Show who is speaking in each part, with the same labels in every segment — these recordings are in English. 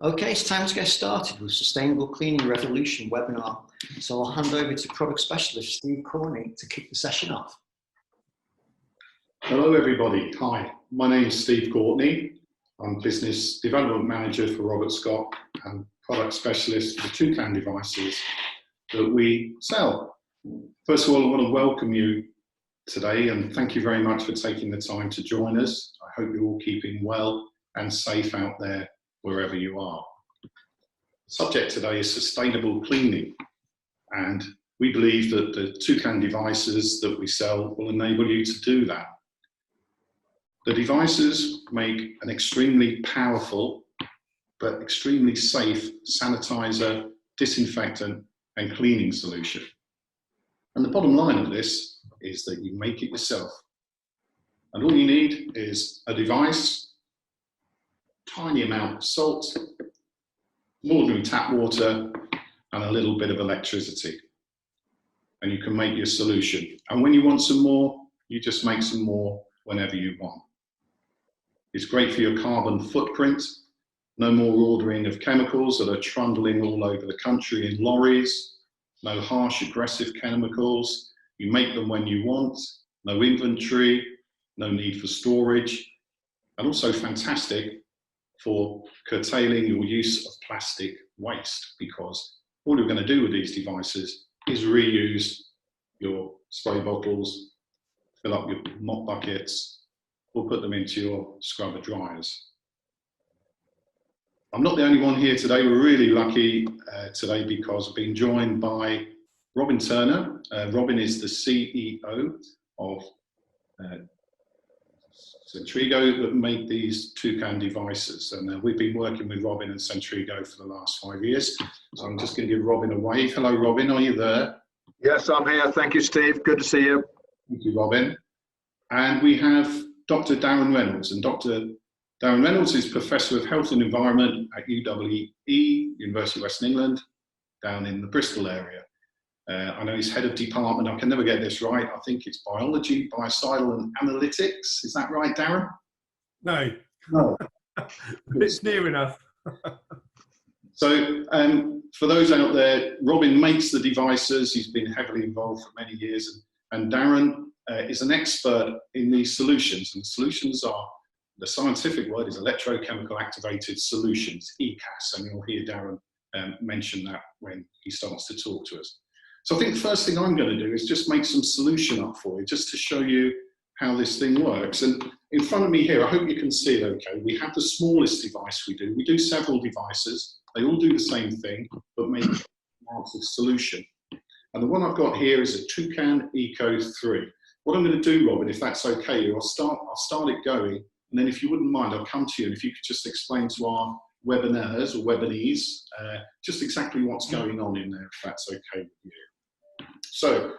Speaker 1: Okay, it's time to get started with Sustainable Cleaning Revolution webinar. So I'll hand over to Product Specialist Steve Courtney to kick the session off.
Speaker 2: Hello everybody, hi, my name is Steve Courtney. I'm Business Development Manager for Robert Scott and Product Specialist for Toucan devices that we sell. First of all, I want to welcome you today and thank you very much for taking the time to join us. I hope you're all keeping well and safe out there wherever you are. The subject today is sustainable cleaning, and we believe that the Toucan devices that we sell will enable you to do that. The devices make an extremely powerful but extremely safe sanitizer, disinfectant and cleaning solution. And the bottom line of this is that you make it yourself. And all you need is a device, tiny amount of salt, some ordinary tap water, and a little bit of electricity. And you can make your solution. And when you want some more, you just make some more whenever you want. It's great for your carbon footprint. No more ordering of chemicals that are trundling all over the country in lorries. No harsh, aggressive chemicals. You make them when you want. No inventory, no need for storage. And also fantastic for curtailing your use of plastic waste, because all you're going to do with these devices is reuse your spray bottles, fill up your mop buckets, or put them into your scrubber dryers. I'm not the only one here today. We're really lucky today because I've been joined by Robin Turner. Robin is the CEO of Centrigo that make these Toucan devices, and we've been working with Robin and Centrigo for the last 5 years. So I'm just going to give Robin a wave. Hello Robin, are you there?
Speaker 3: Yes, I'm here. Thank you, Steve. Good to see you.
Speaker 2: Thank you, Robin. And we have Dr. Darren Reynolds, and Dr. Darren Reynolds is Professor of Health and Environment at UWE, University of Western England, down in the Bristol area. I know he's head of department, I can never get this right, I think it's biology, biocidal and analytics. Is that right, Darren?
Speaker 4: No.
Speaker 2: No.
Speaker 4: It's near enough.
Speaker 2: So for those out there, Robin makes the devices, he's been heavily involved for many years, and Darren is an expert in these solutions, and the solutions are, the scientific word is electrochemical activated solutions, ECAS, and you'll hear Darren mention that when he starts to talk to us. So I think the first thing I'm going to do is just make some solution up for you, just to show you how this thing works. And in front of me here, I hope you can see it okay, we have the smallest device we do. We do several devices, they all do the same thing, but make amounts of solution. And the one I've got here is a Toucan Eco 3. What I'm going to do, Robin, if that's okay, I'll start it going, and then if you wouldn't mind, I'll come to you, and if you could just explain to our webinars or webinees just exactly what's going on in there, if that's okay with you. So,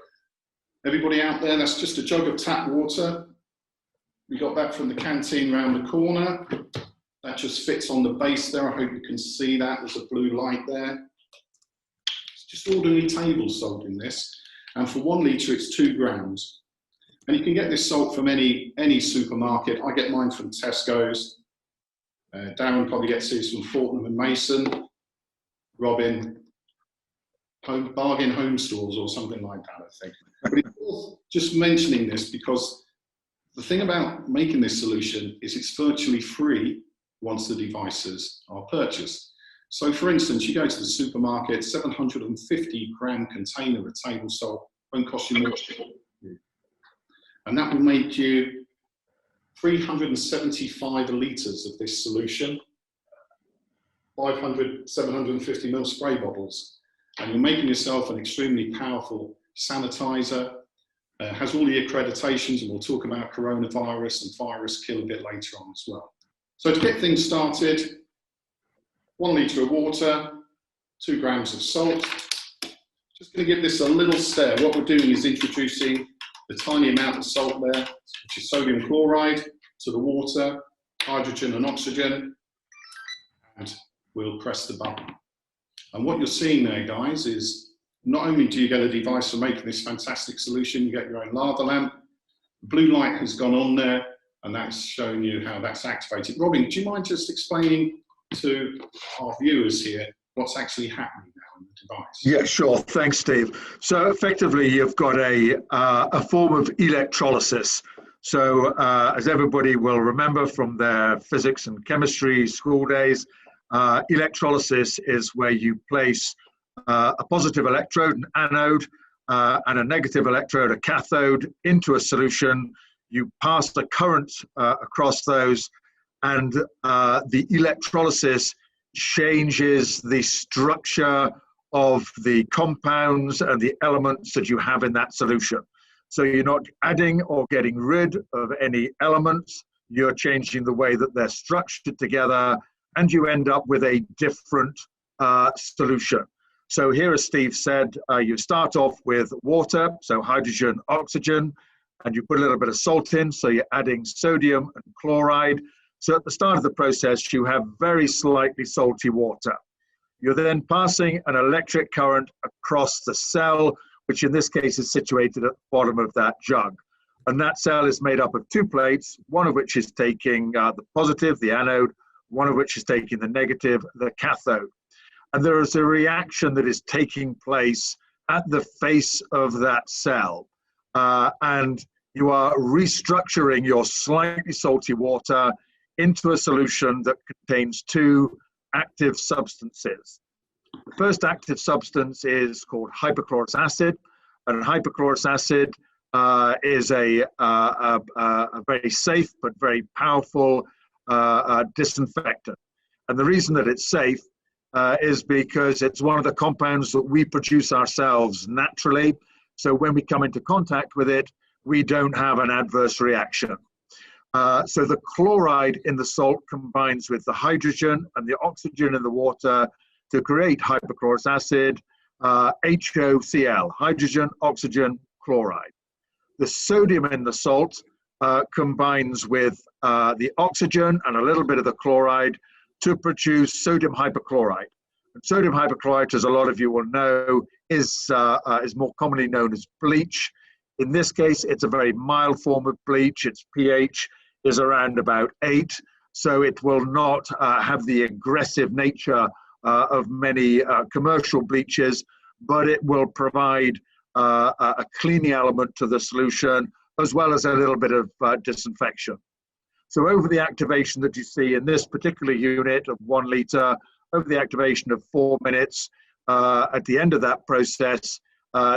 Speaker 2: everybody out there, that's just a jug of tap water. We got that from the canteen round the corner. That just fits on the base there. I hope you can see that. There's a blue light there. It's just ordinary table salt in this. And for 1 litre, it's 2 grams. And you can get this salt from any supermarket. I get mine from Tesco's. Darren probably gets his from Fortnum and Mason. Robin, bargain home stores or something like that, I think. But it's worth just mentioning this because the thing about making this solution is it's virtually free once the devices are purchased. So for instance, you go to the supermarket, 750 gram container of table salt won't cost you more. And that will make you 375 litres of this solution, 500, 750 ml spray bottles. And you're making yourself an extremely powerful sanitizer, has all the accreditations, and we'll talk about coronavirus and virus kill a bit later on as well. So to get things started, 1 litre of water, 2 grams of salt. Just going to give this a little stir. What we're doing is introducing the tiny amount of salt there, which is sodium chloride, to the water, hydrogen and oxygen, and we'll press the button. And what you're seeing there, guys, is not only do you get a device for making this fantastic solution, you get your own lava lamp. The blue light has gone on there, and that's showing you how that's activated. Robin, do you mind just explaining to our viewers here what's actually happening now in the device?
Speaker 5: Yeah, sure. Thanks, Steve. So effectively, you've got a form of electrolysis. So as everybody will remember from their physics and chemistry school days, electrolysis is where you place a positive electrode, an anode, and a negative electrode, a cathode, into a solution. You pass the current across those, and the electrolysis changes the structure of the compounds and the elements that you have in that solution. So you're not adding or getting rid of any elements, you're changing the way that they're structured together, and you end up with a different solution. So here, as Steve said, you start off with water, so hydrogen, oxygen, and you put a little bit of salt in, so you're adding sodium and chloride. So at the start of the process, you have very slightly salty water. You're then passing an electric current across the cell, which in this case is situated at the bottom of that jug. And that cell is made up of two plates, one of which is taking the positive, the anode, one of which is taking the negative, the cathode. And there is a reaction that is taking place at the face of that cell. And you are restructuring your slightly salty water into a solution that contains two active substances. The first active substance is called hypochlorous acid, and hypochlorous acid is a very safe but very powerful disinfectant. And the reason that it's safe is because it's one of the compounds that we produce ourselves naturally. So when we come into contact with it, we don't have an adverse reaction. So the chloride in the salt combines with the hydrogen and the oxygen in the water to create hypochlorous acid, HOCl, hydrogen, oxygen, chloride. The sodium in the salt combines with the oxygen and a little bit of the chloride to produce sodium hypochlorite. And sodium hypochlorite, as a lot of you will know, is more commonly known as bleach. In this case, it's a very mild form of bleach. Its pH is around about 8, so it will not have the aggressive nature of many commercial bleaches, but it will provide a cleaning element to the solution, as well as a little bit of disinfection. So over the activation that you see in this particular unit of 1 litre, over the activation of 4 minutes, at the end of that process,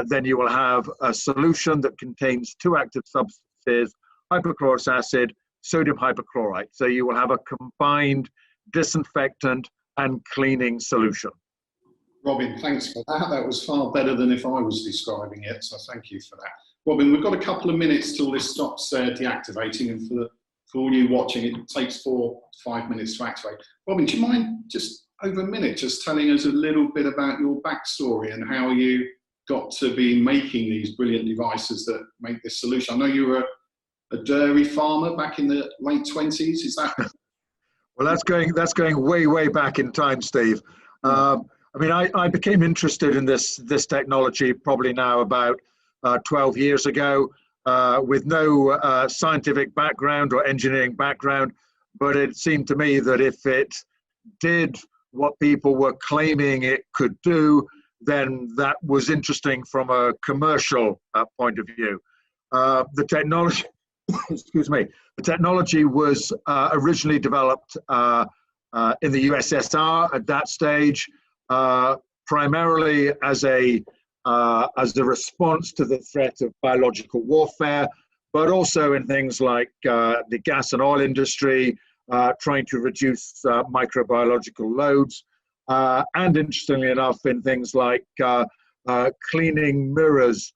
Speaker 5: then you will have a solution that contains two active substances, hypochlorous acid, sodium hypochlorite. So you will have a combined disinfectant and cleaning solution.
Speaker 2: Robin, thanks for that. That was far better than if I was describing it, so thank you for that. Robin, we've got a couple of minutes till this stops deactivating, and for all you watching, it takes 4 to 5 minutes to activate. Robin, do you mind just over a minute just telling us a little bit about your backstory and how you got to be making these brilliant devices that make this solution? I know you were a dairy farmer back in the late 20s, is that?
Speaker 5: Well, that's going way back in time, Steve. I mean, I became interested in this technology probably now about 12 years ago, with no scientific background or engineering background, but it seemed to me that if it did what people were claiming it could do, then that was interesting from a commercial point of view. The technology, excuse me, the technology was originally developed in the USSR at that stage, primarily as a response to the threat of biological warfare, but also in things like the gas and oil industry, trying to reduce microbiological loads, and interestingly enough, in things like cleaning mirrors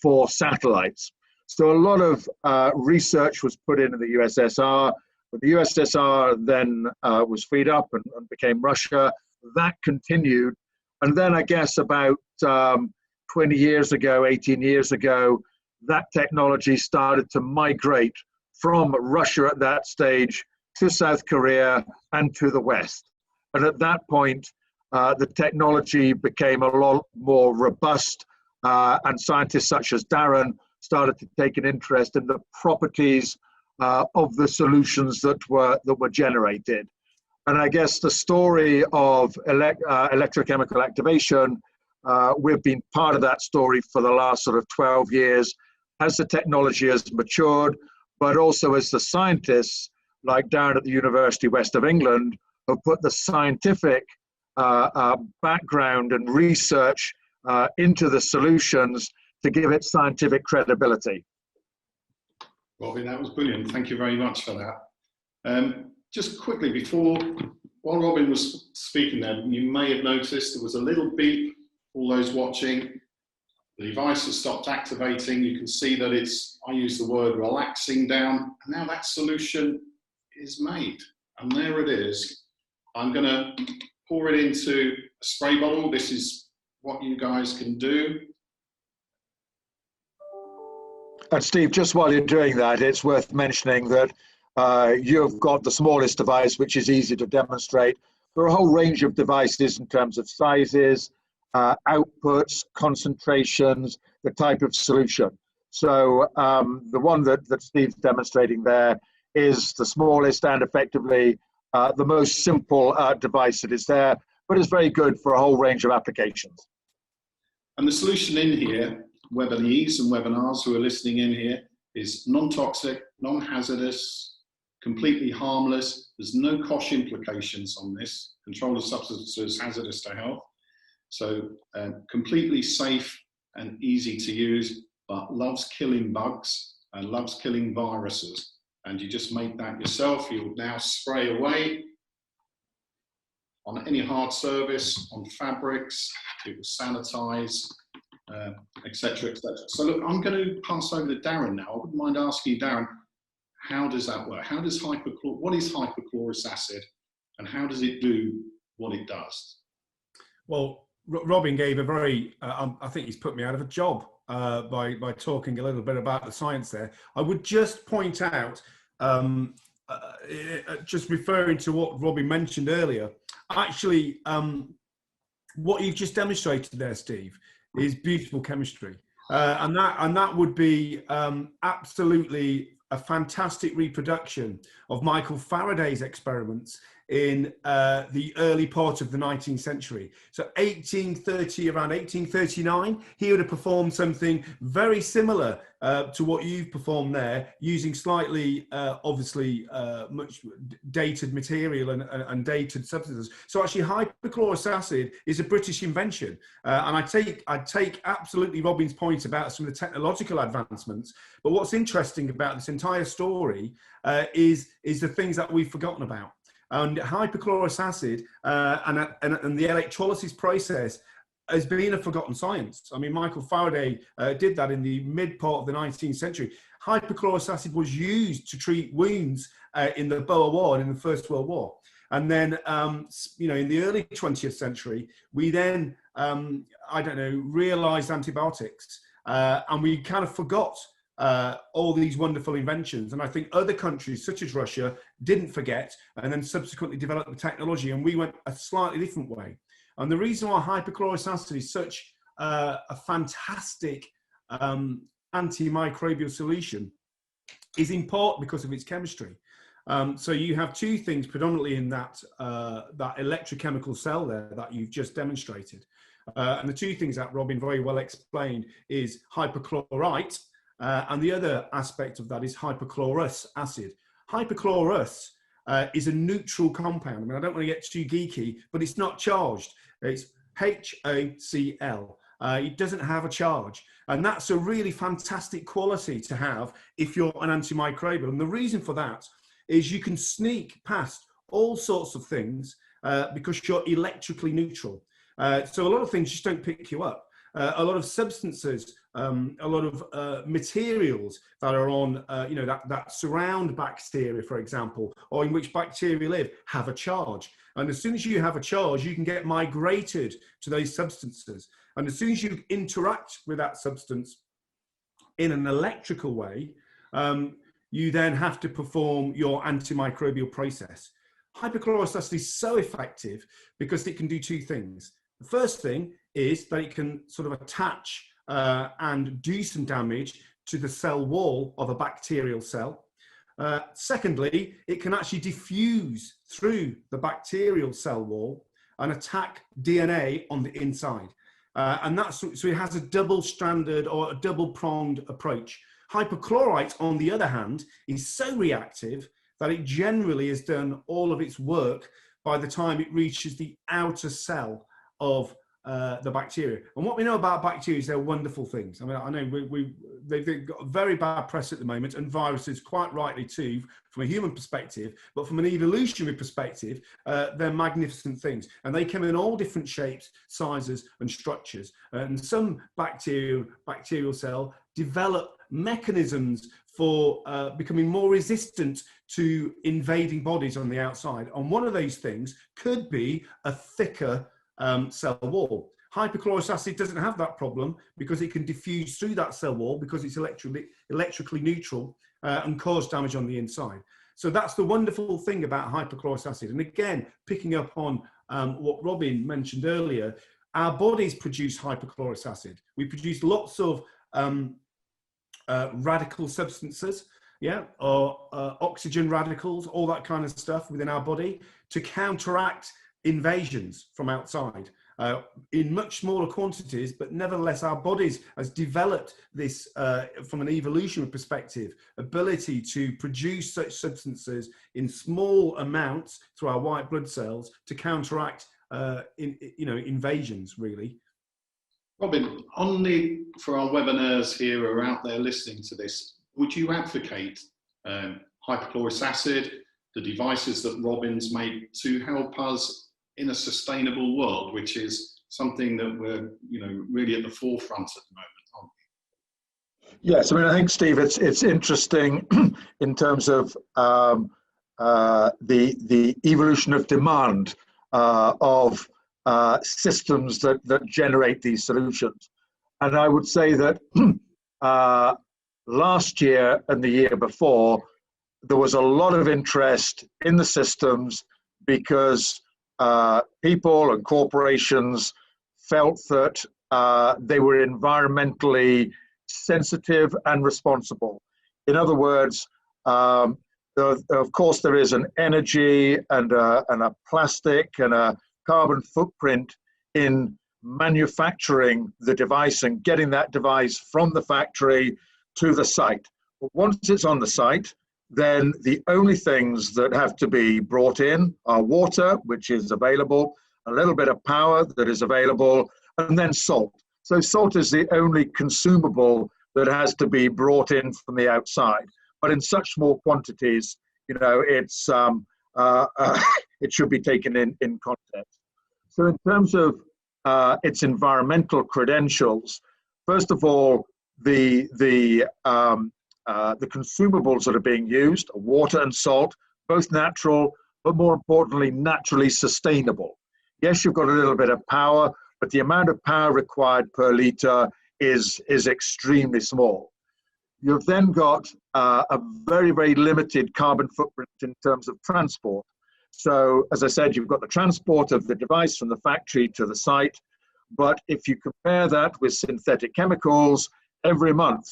Speaker 5: for satellites. So a lot of research was put in the USSR, but the USSR then was freed up and became Russia. That continued. And then I guess about 20 years ago, 18 years ago, that technology started to migrate from Russia at that stage to South Korea and to the West. And at that point, the technology became a lot more robust, and scientists such as Darren started to take an interest in the properties of the solutions that were generated. And I guess the story of electrochemical activation, we've been part of that story for the last sort of 12 years as the technology has matured, but also as the scientists, like down at the University West of England, have put the scientific background and research into the solutions to give it scientific credibility.
Speaker 2: Robin, that was brilliant. Thank you very much for that. Just quickly, while Robin was speaking there, you may have noticed there was a little beep. All those watching, the device has stopped activating. You can see that I use the word relaxing down, and now that solution is made. And there it is. I'm going to pour it into a spray bottle. This is what you guys can do.
Speaker 5: And Steve, just while you're doing that, it's worth mentioning that you've got the smallest device, which is easy to demonstrate. There are a whole range of devices in terms of sizes, outputs, concentrations, the type of solution. So the one that Steve's demonstrating there is the smallest and effectively the most simple device that is there, but it's very good for a whole range of applications.
Speaker 2: And the solution in here, webinees and webinars who are listening in here, is non-toxic, non-hazardous, completely harmless. There's no COSH implications on this. Control of substances hazardous to health. So completely safe and easy to use, but loves killing bugs and loves killing viruses. And you just make that yourself. You'll now spray away on any hard surface, on fabrics. It will sanitize, etc., etc. So look, I'm going to pass over to Darren now. I wouldn't mind asking you, Darren, how does that work? What is hypochlorous acid, and how does it do what it does?
Speaker 4: Well, Robin gave a very, I think he's put me out of a job by talking a little bit about the science there. I would just point out, just referring to what Robin mentioned earlier, actually, what you've just demonstrated there, Steve, is beautiful chemistry. And that would be absolutely a fantastic reproduction of Michael Faraday's experiments in the early part of the 19th century. So around 1839, he would have performed something very similar to what you've performed there, using slightly, obviously, much dated material and dated substances. So actually, hypochlorous acid is a British invention. And I take absolutely Robin's point about some of the technological advancements. But what's interesting about this entire story is the things that we've forgotten about. And hypochlorous acid and the electrolysis process has been a forgotten science. I mean, Michael Faraday did that in the mid part of the 19th century. Hypochlorous acid was used to treat wounds in the Boer War and in the First World War. And then, in the early 20th century, we then, realized antibiotics, and we kind of forgot all these wonderful inventions. And I think other countries such as Russia didn't forget and then subsequently developed the technology, and we went a slightly different way. And the reason why hypochlorous acid is such a fantastic antimicrobial solution is in part because of its chemistry. So you have two things predominantly in that electrochemical cell there that you've just demonstrated. And the two things that Robin very well explained is hypochlorite, and the other aspect of that is hypochlorous acid. Hypochlorous is a neutral compound. I mean, I don't want to get too geeky, but it's not charged. It's HACl. It doesn't have a charge. And that's a really fantastic quality to have if you're an antimicrobial. And the reason for that is you can sneak past all sorts of things because you're electrically neutral. So a lot of things just don't pick you up. A lot of substances, a lot of materials that are on, that surround bacteria, for example, or in which bacteria live, have a charge. And as soon as you have a charge, you can get migrated to those substances. And as soon as you interact with that substance in an electrical way, you then have to perform your antimicrobial process. Hypochlorous acid is so effective because it can do two things. The first thing is that it can sort of attach and do some damage to the cell wall of a bacterial cell. Secondly, it can actually diffuse through the bacterial cell wall and attack DNA on the inside. And that's, so it has a double-stranded or a double-pronged approach. Hypochlorite, on the other hand, is so reactive that it generally has done all of its work by the time it reaches the outer cell of the bacteria. And what we know about bacteria is they're wonderful things. I mean, I know they've got a very bad press at the moment, and viruses quite rightly too, from a human perspective, but from an evolutionary perspective, they're magnificent things. And they come in all different shapes, sizes, and structures. And some bacterial cell develop mechanisms for becoming more resistant to invading bodies on the outside. And one of those things could be a thicker cell wall. Hypochlorous acid doesn't have that problem because it can diffuse through that cell wall because it's electrically neutral and cause damage on the inside. So that's the wonderful thing about hypochlorous acid. And again, picking up on what Robin mentioned earlier, our bodies produce hypochlorous acid. We produce lots of radical substances, or oxygen radicals, all that kind of stuff within our body to counteract invasions from outside in much smaller quantities, but nevertheless our bodies has developed this from an evolutionary perspective ability to produce such substances in small amounts through our white blood cells to counteract invasions, really.
Speaker 2: Robin, for our webinars here who are out there listening to this, would you advocate hypochlorous acid, the devices that Robin's made to help us in a sustainable world, which is something that we're, really at the forefront at the moment, aren't we?
Speaker 5: Yes, I mean, I think, Steve, it's interesting in terms of the evolution of demand of systems that generate these solutions. And I would say that last year and the year before, there was a lot of interest in the systems because people and corporations felt that they were environmentally sensitive and responsible. In other words, of course, there is an energy and a plastic and a carbon footprint in manufacturing the device and getting that device from the factory to the site. But once it's on the site, then the only things that have to be brought in are water, which is available, a little bit of power that is available, and then salt. So salt is the only consumable that has to be brought in from the outside. But in such small quantities, it's it should be taken in context. So in terms of its environmental credentials, first of all, the consumables that are being used are water and salt, both natural, but more importantly, naturally sustainable. Yes, you've got a little bit of power, but the amount of power required per litre is extremely small. You've then got a very, very limited carbon footprint in terms of transport. So, as I said, you've got the transport of the device from the factory to the site, but if you compare that with synthetic chemicals, every month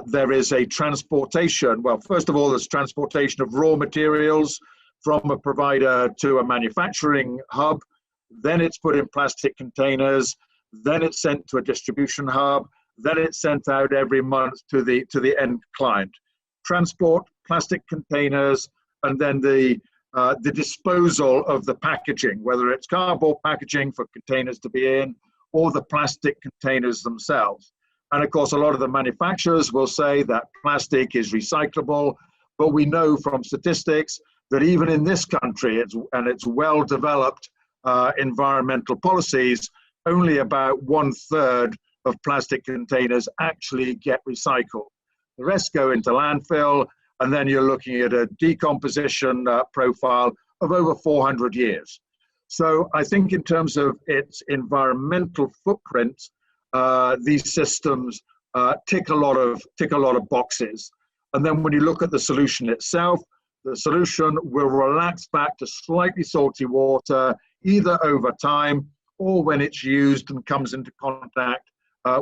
Speaker 5: there is a transportation. Well, first of all, there's transportation of raw materials from a provider to a manufacturing hub. Then it's put in plastic containers. Then it's sent to a distribution hub. Then it's sent out every month to the end client. Transport, plastic containers, and then the disposal of the packaging, whether it's cardboard packaging for containers to be in, or the plastic containers themselves. And of course, a lot of the manufacturers will say that plastic is recyclable, but we know from statistics that even in this country, it's well-developed environmental policies, only about 1/3 of plastic containers actually get recycled. The rest go into landfill, and then you're looking at a decomposition profile of over 400 years. So I think in terms of its environmental footprint, these systems tick a lot of boxes. And then when you look at the solution itself, the solution will relax back to slightly salty water, either over time or when it's used and comes into contact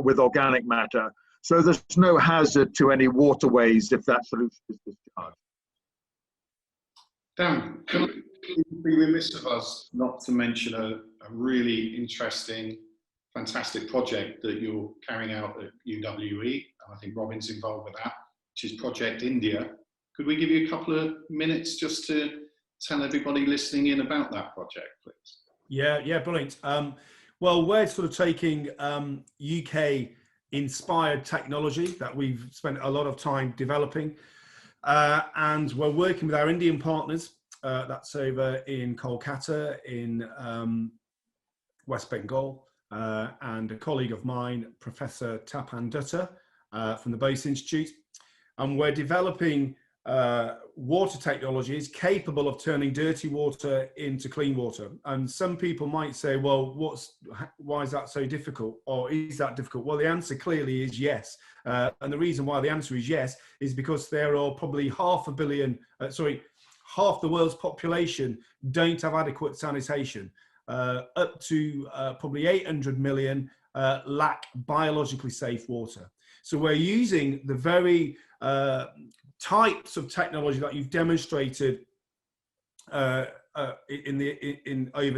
Speaker 5: with organic matter. So there's no hazard to any waterways if that solution is discharged.
Speaker 2: Dan, it'd be remiss of us not to mention a really interesting, fantastic project that you're carrying out at UWE, and I think Robin's involved with that, which is Project India. Could we give you a couple of minutes just to tell everybody listening in about that project, please?
Speaker 4: Yeah, brilliant. Well, we're sort of taking UK inspired technology that we've spent a lot of time developing, and we're working with our Indian partners. That's over in Kolkata in West Bengal, and a colleague of mine, Professor Tapan Dutta from the Bose Institute. And we're developing water technologies capable of turning dirty water into clean water. And some people might say, well, why is that so difficult? Or is that difficult? Well, the answer clearly is yes. And the reason why the answer is yes is because there are probably half the world's population don't have adequate sanitation. Up to probably 800 million lack biologically safe water. So we're using the very types of technology that you've demonstrated over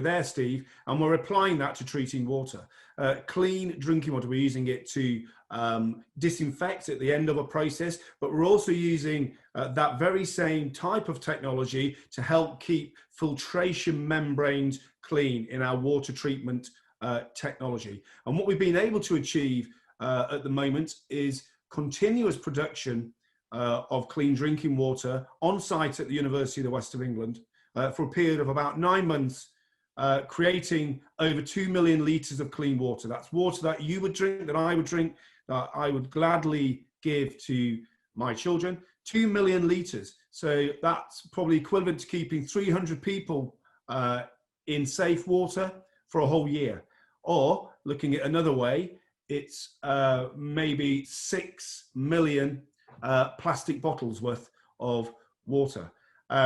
Speaker 4: there, Steve, and we're applying that to treating water. Clean drinking water, we're using it to disinfect at the end of a process, but we're also using that very same type of technology to help keep filtration membranes clean in our water treatment technology. And what we've been able to achieve at the moment is continuous production of clean drinking water on site at the University of the West of England for a period of about 9 months, creating over 2 million litres of clean water. That's water that you would drink, that I would drink, that I would gladly give to my children. 2 million litres. So that's probably equivalent to keeping 300 people in safe water for a whole year. Or looking at another way, it's maybe 6 million plastic bottles worth of water.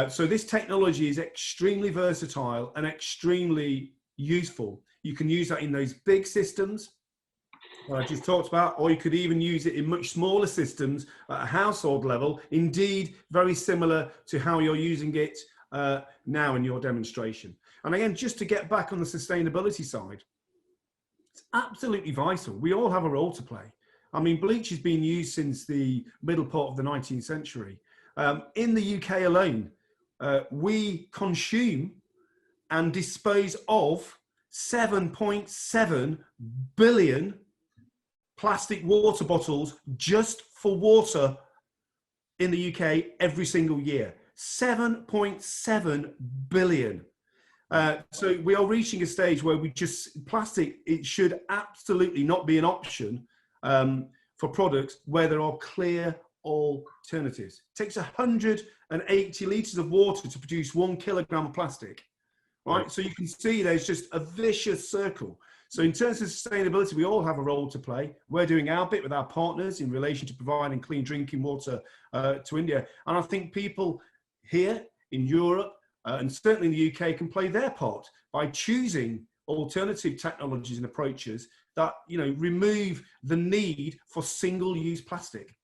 Speaker 4: So this technology is extremely versatile and extremely useful. You can use that in those big systems that I just talked about, or you could even use it in much smaller systems at a household level, indeed very similar to how you're using it now in your demonstration. And again, just to get back on the sustainability side, it's absolutely vital. We all have a role to play. I mean, bleach has been used since the middle part of the 19th century. In the UK alone, we consume and dispose of 7.7 billion plastic water bottles just for water in the UK every single year. 7.7 billion. So we are reaching a stage where plastic, it should absolutely not be an option for products where there are clear alternatives. It takes 180 litres of water to produce 1 kilogram of plastic, right? So you can see there's just a vicious circle. So in terms of sustainability, we all have a role to play. We're doing our bit with our partners in relation to providing clean drinking water to India. And I think people here in Europe and certainly in the UK can play their part by choosing alternative technologies and approaches that, you know, remove the need for single-use plastic.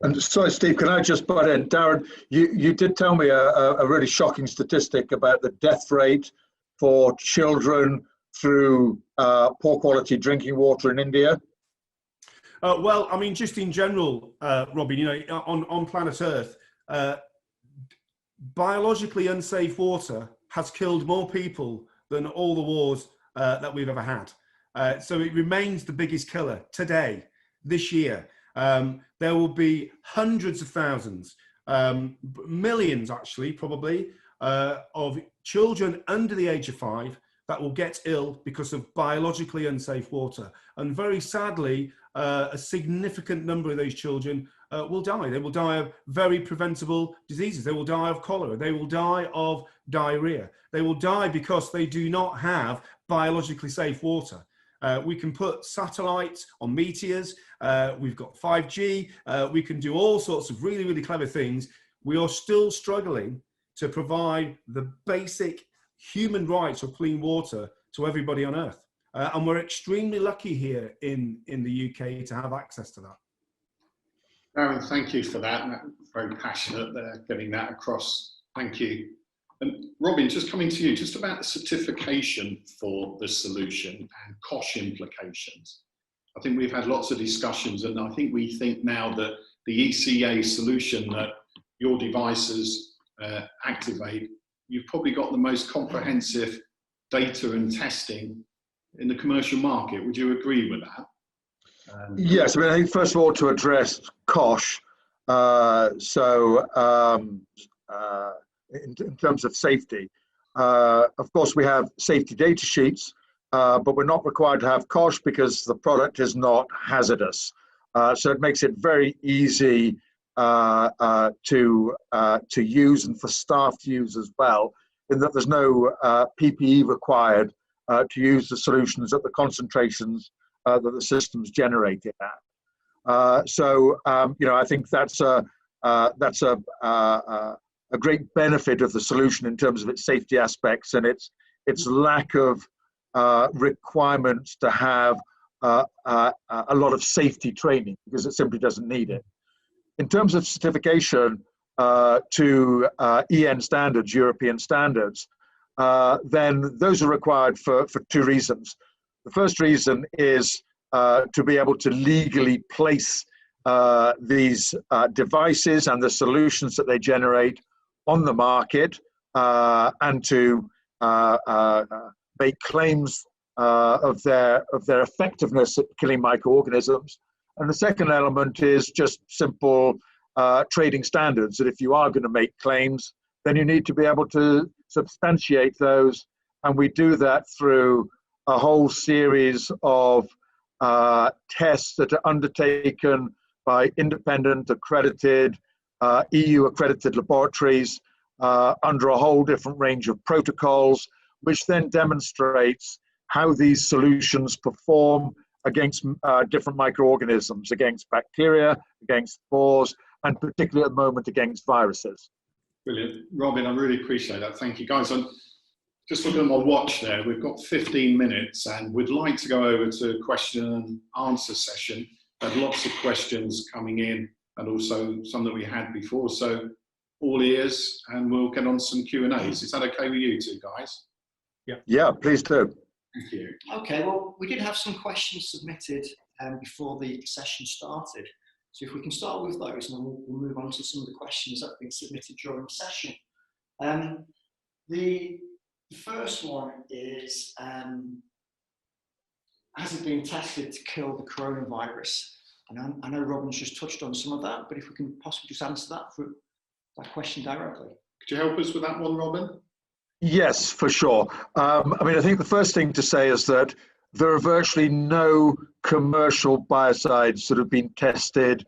Speaker 5: And sorry, Steve, can I just butt in? Darren, you did tell me a really shocking statistic about the death rate for children through poor quality drinking water in India.
Speaker 4: Well, I mean, just in general, Robin, you know, on planet Earth, biologically unsafe water has killed more people than all the wars that we've ever had. So it remains the biggest killer today, this year. There will be hundreds of thousands, millions actually, probably, of children under the age of 5 that will get ill because of biologically unsafe water. And very sadly, a significant number of those children will die. They will die of very preventable diseases. They will die of cholera. They will die of diarrhea. They will die because they do not have biologically safe water. We can put satellites on meteors. We've got 5G. We can do all sorts of really, really clever things. We are still struggling to provide the basic human rights of clean water to everybody on Earth. And we're extremely lucky here in the UK to have access to that.
Speaker 2: Darren, thank you for that. Very passionate there, getting that across Thank you. Robin, just coming to you, just about the certification for the solution and cost implications. I think we've had lots of discussions, and I think we think now that the ECA solution that your devices activate, you've probably got the most comprehensive data and testing in the commercial market. Would you agree with that?
Speaker 5: Yes, I mean, I think first of all to address COSH, in terms of safety, of course we have safety data sheets, but we're not required to have COSH because the product is not hazardous. So it makes it very easy to use and for staff to use as well, in that there's no PPE required to use the solutions at the concentrations that the system's generated at. You know, I think that's a great benefit of the solution in terms of its safety aspects and its lack of requirements to have a lot of safety training, because it simply doesn't need it. In terms of certification to EN standards, European standards, then those are required for two reasons. The first reason is to be able to legally place these devices and the solutions that they generate on the market, and to make claims of their effectiveness at killing microorganisms. And the second element is just simple trading standards, that if you are going to make claims, then you need to be able to substantiate those. And we do that through a whole series of tests that are undertaken by independent, accredited, EU accredited laboratories under a whole different range of protocols, which then demonstrates how these solutions perform against different microorganisms, against bacteria, against spores, and particularly at the moment against viruses.
Speaker 2: Brilliant. Robin, I really appreciate that. Thank you, guys. I'm just looking at my watch there. We've got 15 minutes and we'd like to go over to question and answer session. Had lots of questions coming in and also some that we had before. So all ears, and we'll get on some Q&As. Is that okay with you two guys?
Speaker 5: Yeah, please do.
Speaker 2: Thank you.
Speaker 1: Okay, well, we did have some questions submitted before the session started. So if we can start with those, and then we'll move on to some of the questions that have been submitted during the session. The first one is, has it been tested to kill the coronavirus? And I know Robin's just touched on some of that, but if we can possibly just answer that question directly.
Speaker 2: Could you help us with that one, Robin?
Speaker 5: Yes, for sure. I mean, I think the first thing to say is that there are virtually no commercial biocides that have been tested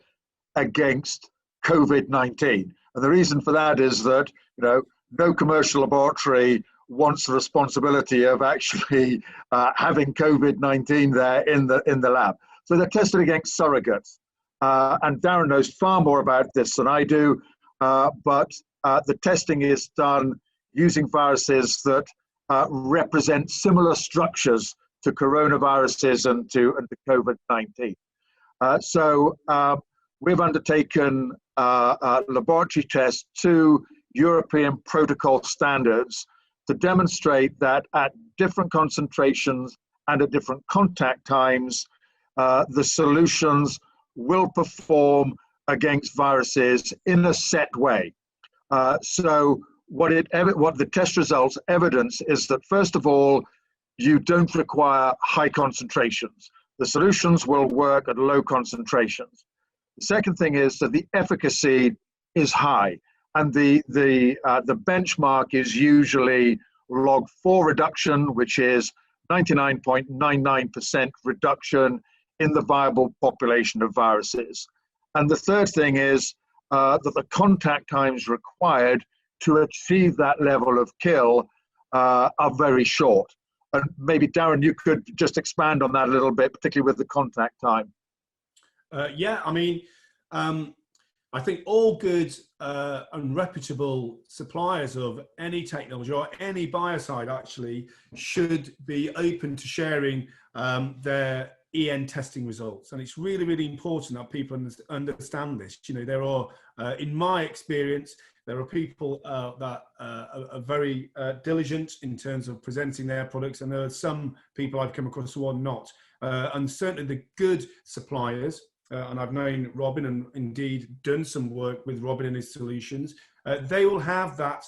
Speaker 5: against COVID-19. And the reason for that is that, you know, no commercial laboratory wants the responsibility of actually having COVID-19 there in the lab. So they're tested against surrogates. And Darren knows far more about this than I do, but the testing is done using viruses that represent similar structures to coronaviruses and to COVID-19. So we've undertaken laboratory tests to European protocol standards to demonstrate that at different concentrations and at different contact times, the solutions will perform against viruses in a set way. So what the test results evidence is that, first of all, you don't require high concentrations. The solutions will work at low concentrations. The second thing is that the efficacy is high, and the benchmark is usually log 4 reduction, which is 99.99% reduction in the viable population of viruses. And the third thing is that the contact times required to achieve that level of kill are very short. And maybe, Darren, you could just expand on that a little bit, particularly with the contact time.
Speaker 4: Yeah, I mean, I think all good and reputable suppliers of any technology or any biocide actually should be open to sharing their EN testing results. And it's really, really important that people understand this. You know, there are, in my experience, There are people that are very diligent in terms of presenting their products, and there are some people I've come across who are not. And certainly the good suppliers, and I've known Robin and indeed done some work with Robin and his solutions, they will have that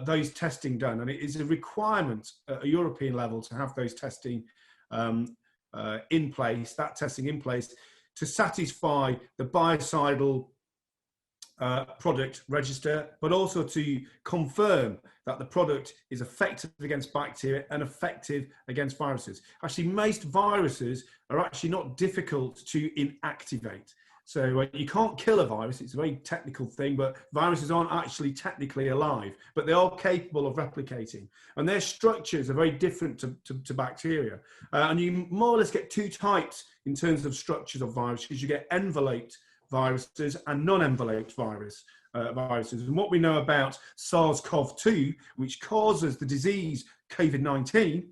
Speaker 4: those testing done, and it is a requirement at a European level to have those testing in place, that testing in place, to satisfy the biocidal product register, but also to confirm that the product is effective against bacteria and effective against viruses. Actually, most viruses are actually not difficult to inactivate. So you can't kill a virus, it's a very technical thing, but viruses aren't actually technically alive, but they are capable of replicating. And their structures are very different to bacteria. And you more or less get two types in terms of structures of viruses. You get enveloped viruses and non-enveloped viruses. And what we know about SARS-CoV-2, which causes the disease COVID-19,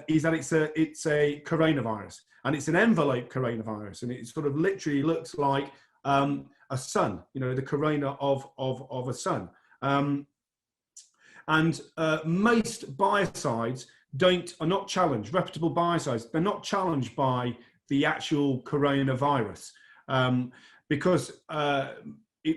Speaker 4: is that it's a coronavirus. And it's an enveloped coronavirus, and it sort of literally looks like a sun, you know, the corona of a sun. Most biocides are not challenged. Reputable biocides, they're not challenged by the actual coronavirus, because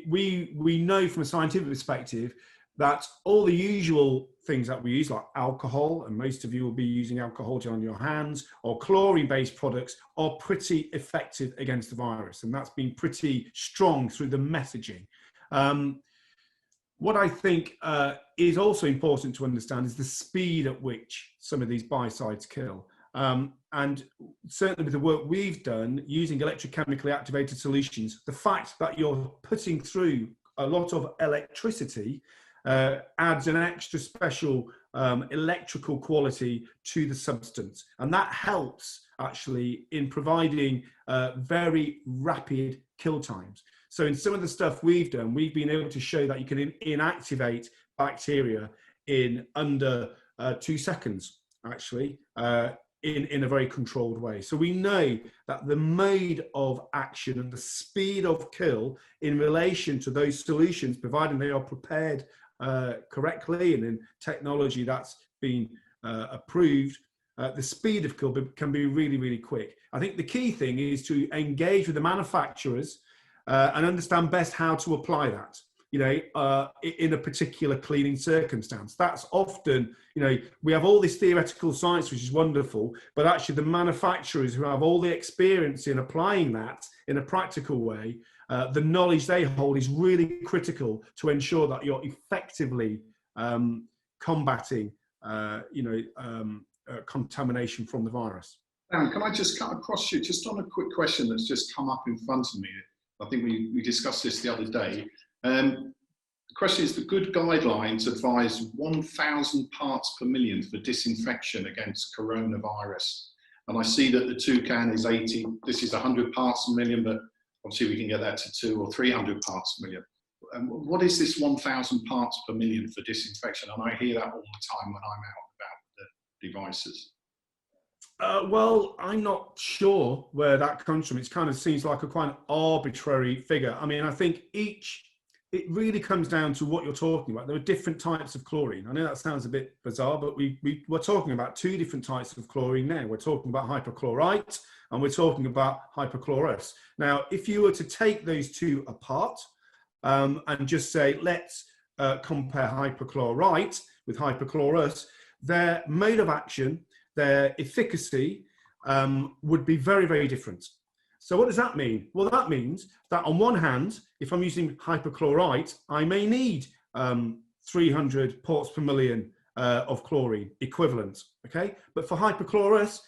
Speaker 4: we know from a scientific perspective that all the usual things that we use, like alcohol, and most of you will be using alcohol gel on your hands, or chlorine-based products, are pretty effective against the virus. And that's been pretty strong through the messaging. What I think is also important to understand is the speed at which some of these biocides kill. And certainly with the work we've done using electrochemically activated solutions, the fact that you're putting through a lot of electricity adds an extra special electrical quality to the substance, and that helps actually in providing very rapid kill times. So in some of the stuff we've done, we've been able to show that you can inactivate bacteria in under 2 seconds, actually, in a very controlled way. So we know that the mode of action and the speed of kill in relation to those solutions, providing they are prepared correctly and in technology that's been approved, the speed of kill can be really, really quick. I think the key thing is to engage with the manufacturers and understand best how to apply that, you know, in a particular cleaning circumstance. That's often, you know, we have all this theoretical science, which is wonderful, but actually the manufacturers who have all the experience in applying that in a practical way, the knowledge they hold is really critical to ensure that you're effectively combating, contamination from the virus.
Speaker 2: Darren, can I just cut across you just on a quick question that's just come up in front of me? I think we discussed this the other day. The question is, the good guidelines advise 1,000 parts per million for disinfection against coronavirus. And I see that the Toucan is 80, this is 100 parts per million, but obviously we can get that to 200 or 300 parts per million. What is this 1,000 parts per million for disinfection? And I hear that all the time when I'm out about the devices.
Speaker 4: Well, I'm not sure where that comes from. It kind of seems like a quite arbitrary figure. I mean, I think it really comes down to what you're talking about. There are different types of chlorine. I know that sounds a bit bizarre, but we're talking about 2 different types of chlorine now. We're talking about hypochlorite and we're talking about hypochlorous. Now, if you were to take those 2 apart and just say, let's compare hypochlorite with hypochlorous, their mode of action, their efficacy would be very, very different. So what does that mean? Well, that means that on one hand, if I'm using hypochlorite, I may need 300 parts per million of chlorine equivalent, okay? But for hypochlorous,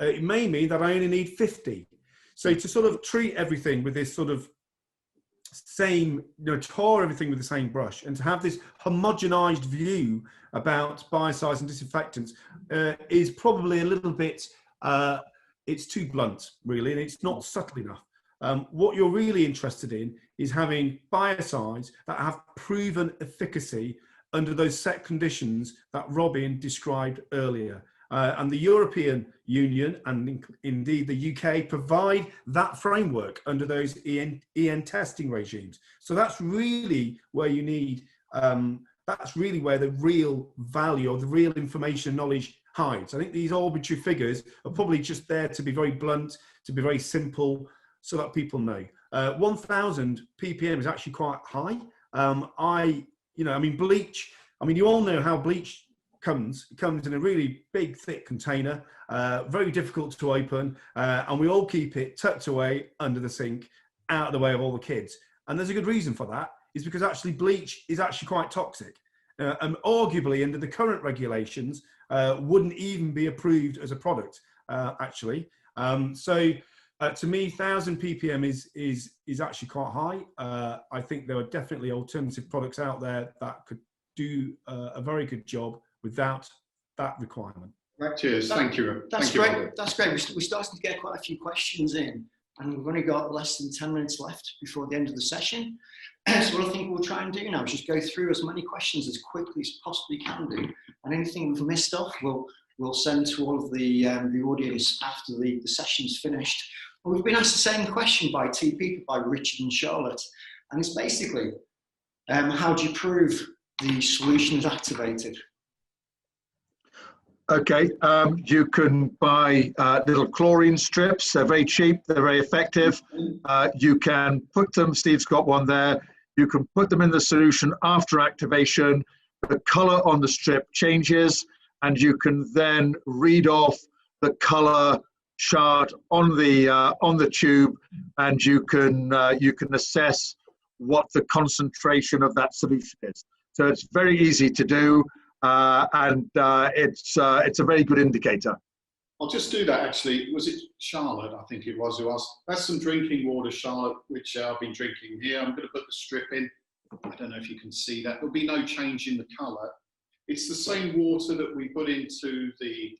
Speaker 4: it may mean that I only need 50. So to sort of treat everything with this sort of same, tar everything with the same brush, and to have this homogenized view about biocides and disinfectants is probably a little bit, it's too blunt, really, and it's not subtle enough. What you're really interested in is having biocides that have proven efficacy under those set conditions that Robin described earlier. And the European Union and indeed the UK provide that framework under those EN testing regimes. So that's really where you need that's really where the real value or the real information and knowledge hides. I think these arbitrary figures are probably just there to be very blunt, to be very simple, so that people know. 1,000 ppm is actually quite high. Bleach. I mean, you all know how bleach comes. It comes in a really big, thick container, very difficult to open, and we all keep it tucked away under the sink, out of the way of all the kids. And there's a good reason for that. Is because actually bleach is actually quite toxic, and arguably under the current regulations wouldn't even be approved as a product actually. To me, 1,000 ppm is actually quite high. I think there are definitely alternative products out there that could do a very good job without that requirement.
Speaker 2: Cheers. Thank you.
Speaker 1: That's great. That's great. We're starting to get quite a few questions in, and we've only got less than 10 minutes left before the end of the session. So what I think we'll try and do now is just go through as many questions as quickly as possibly can do, and anything we've missed off, we'll send to all of the audience after the session's finished. Well, we've been asked the same question by two people, by Richard and Charlotte, and it's basically, how do you prove the solution is activated?
Speaker 5: Okay, you can buy little chlorine strips. They're very cheap, they're very effective. You can put them, Steve's got one there, you can put them in the solution after activation. The color on the strip changes, and you can then read off the color chart on the tube, and you can assess what the concentration of that solution is. So it's very easy to do, and it's a very good indicator.
Speaker 2: I'll just do that actually. Was it Charlotte, I think it was, who asked? That's some drinking water, Charlotte, which I've been drinking here. I'm going to put the strip in. I don't know if you can see that. There'll be no change in the colour. It's the same water that we put into the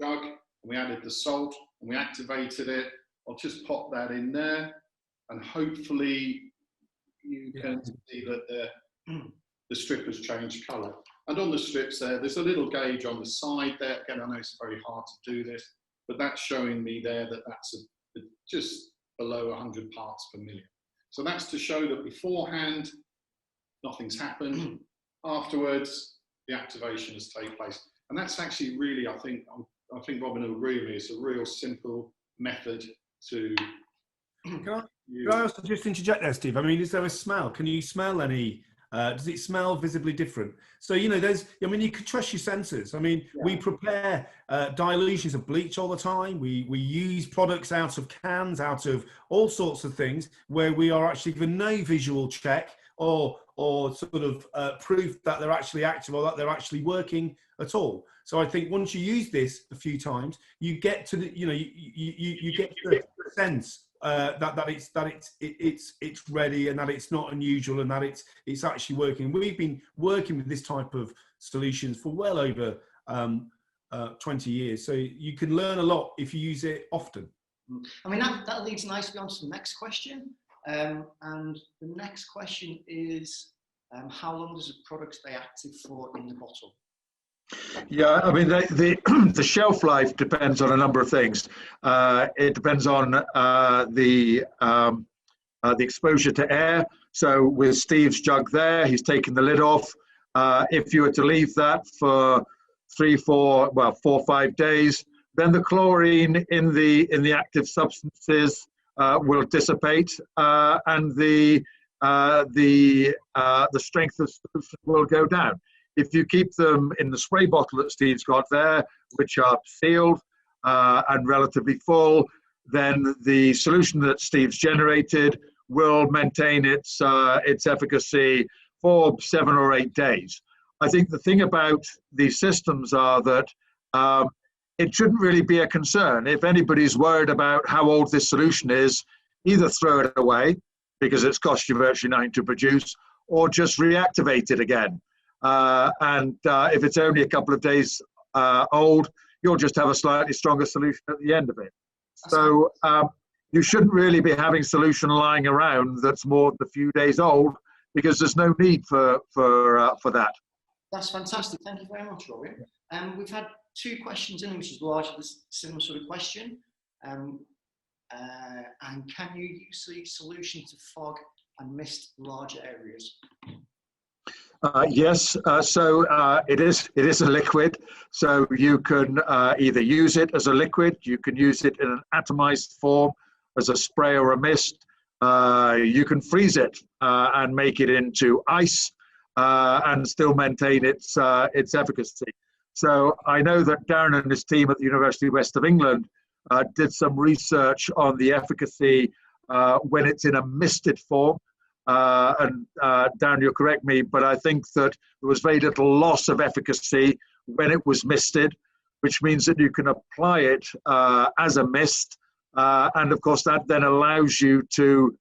Speaker 2: jug, and we added the salt, and we activated it. I'll just pop that in there, and hopefully you can see that the strip has changed colour. And on the strips there's a little gauge on the side there. Again, I know it's very hard to do this, but that's showing me there that that's just below 100 parts per million. So that's to show that beforehand, nothing's happened. Afterwards, the activation has taken place. And that's actually really, I think Robin will agree with me, it's a real simple method to...
Speaker 4: Can I also just interject there, Steve? I mean, is there a smell? Can you smell any... does it smell visibly different? So, you know, you can trust your senses. I mean, we prepare dilutions of bleach all the time. We use products out of cans, out of all sorts of things where we are actually given no visual check or sort of proof that they're actually active or that they're actually working at all. So I think once you use this a few times, you get to the, you know, you get the sense that it's ready and that it's not unusual and that it's actually working. We've been working with this type of solutions for well over 20 years, so you can learn a lot if you use it often.
Speaker 1: I mean, that leads nicely on to the next question, and the next question is how long does a product stay active for in the bottle?
Speaker 5: Yeah, I mean, the shelf life depends on a number of things. It depends on the exposure to air. So with Steve's jug there, he's taken the lid off. If you were to leave that for 4 or 5 days, then the chlorine in the active substances will dissipate, and the strength of solution will go down. If you keep them in the spray bottle that Steve's got there, which are sealed and relatively full, then the solution that Steve's generated will maintain its efficacy for 7 or 8 days. I think the thing about these systems are that it shouldn't really be a concern. If anybody's worried about how old this solution is, either throw it away because it's cost you virtually nothing to produce, or just reactivate it again. If it's only a couple of days old, you'll just have a slightly stronger solution at the end of it. So you shouldn't really be having solution lying around that's more than a few days old, because there's no need for that.
Speaker 1: That's fantastic. Thank you very much, Robin. We've had 2 questions in, which is largely the similar sort of question. And can you use the solution to fog and mist larger areas?
Speaker 5: Yes, it is a liquid. So you can either use it as a liquid, you can use it in an atomized form as a spray or a mist. You can freeze it and make it into ice and still maintain its efficacy. So I know that Darren and his team at the University of West of England did some research on the efficacy when it's in a misted form. Darren, you'll correct me, but I think that there was very little loss of efficacy when it was misted, which means that you can apply it as a mist. And of course, that then allows you to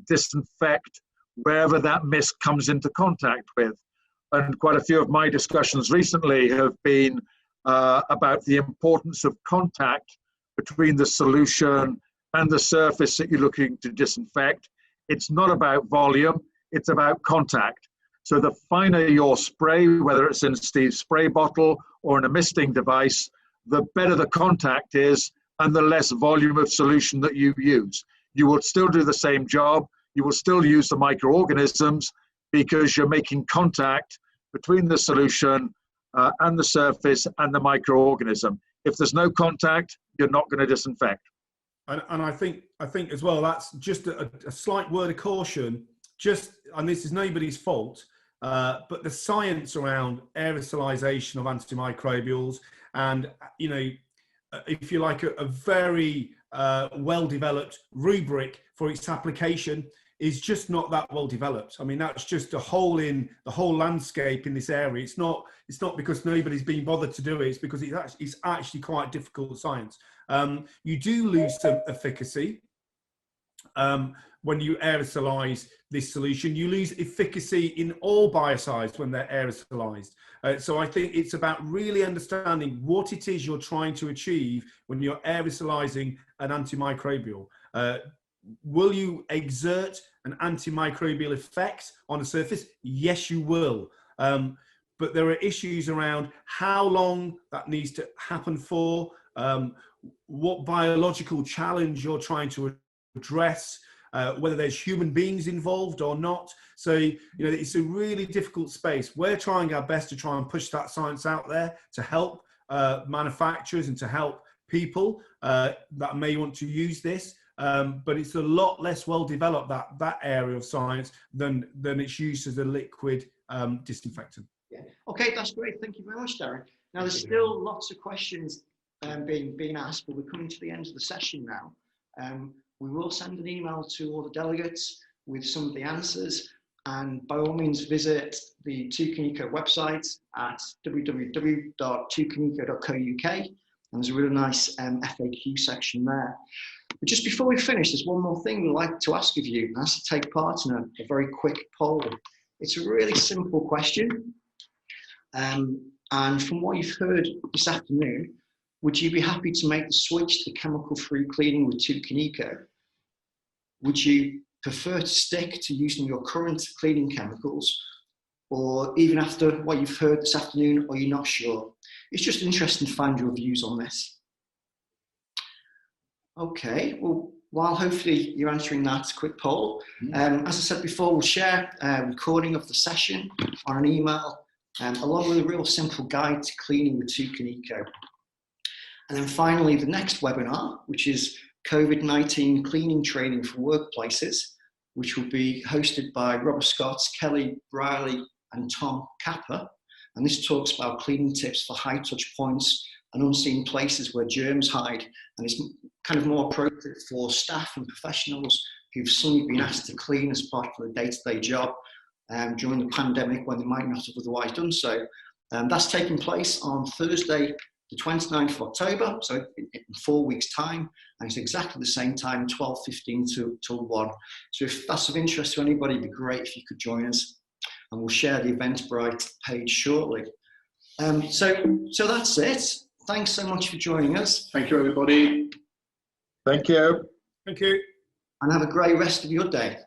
Speaker 5: disinfect wherever that mist comes into contact with. And quite a few of my discussions recently have been about the importance of contact between the solution and the surface that you're looking to disinfect. It's not about volume, it's about contact. So the finer your spray, whether it's in Steve's spray bottle or in a misting device, the better the contact is and the less volume of solution that you use. You will still do the same job, you will still use the microorganisms because you're making contact between the solution and the surface and the microorganism. If there's no contact, you're not going to disinfect.
Speaker 4: And I think as well, that's just a slight word of caution, and this is nobody's fault, but the science around aerosolization of antimicrobials and, you know, if you like, a very well-developed rubric for its application is just not that well developed. I mean, that's just a hole in the whole landscape in this area. It's not because nobody's been bothered to do it. It's because it's actually quite difficult science. You do lose some efficacy when you aerosolize this solution. You lose efficacy in all biocides when they're aerosolized. So I think it's about really understanding what it is you're trying to achieve when you're aerosolizing an antimicrobial. Will you exert an antimicrobial effect on a surface? Yes, you will. But there are issues around how long that needs to happen for, what biological challenge you're trying to address, whether there's human beings involved or not. So, you know, it's a really difficult space. We're trying our best to try and push that science out there to help manufacturers and to help people that may want to use this. But it's a lot less well developed, that area of science, than its use as a liquid disinfectant.
Speaker 1: Yeah. Okay, that's great. Thank you very much, Darren. Now, there's still lots of questions being asked, but we're coming to the end of the session now. We will send an email to all the delegates with some of the answers, and by all means visit the Toucan Eco website at www.toucaneco.co.uk, and there's a really nice FAQ section there. But just before we finish, there's one more thing we'd like to ask of you, and that's to take part in a very quick poll. It's a really simple question, and from what you've heard this afternoon, would you be happy to make the switch to chemical-free cleaning with Toucan Eco? Would you prefer to stick to using your current cleaning chemicals, or even after what you've heard this afternoon, are you not sure? It's just interesting to find your views on this. Okay, well, while hopefully you're answering that quick poll, as I said before, we'll share a recording of the session on an email, along with a real simple guide to cleaning with Toucan Eco. And then finally, the next webinar, which is COVID-19 cleaning training for workplaces, which will be hosted by Robert Scott, Kelly Briley, and Tom Capper. And this talks about cleaning tips for high touch points and unseen places where germs hide. And it's kind of more appropriate for staff and professionals who've suddenly been asked to clean as part of their day-to-day job during the pandemic when they might not have otherwise done so. That's taking place on Thursday, the 29th of October, so in 4 weeks' time, and it's exactly the same time, 12:15 till 1. So if that's of interest to anybody, it'd be great if you could join us, and we'll share the Eventbrite page shortly. So that's it. Thanks so much for joining us.
Speaker 2: Thank you, everybody.
Speaker 5: Thank you.
Speaker 4: Thank you.
Speaker 1: And have a great rest of your day.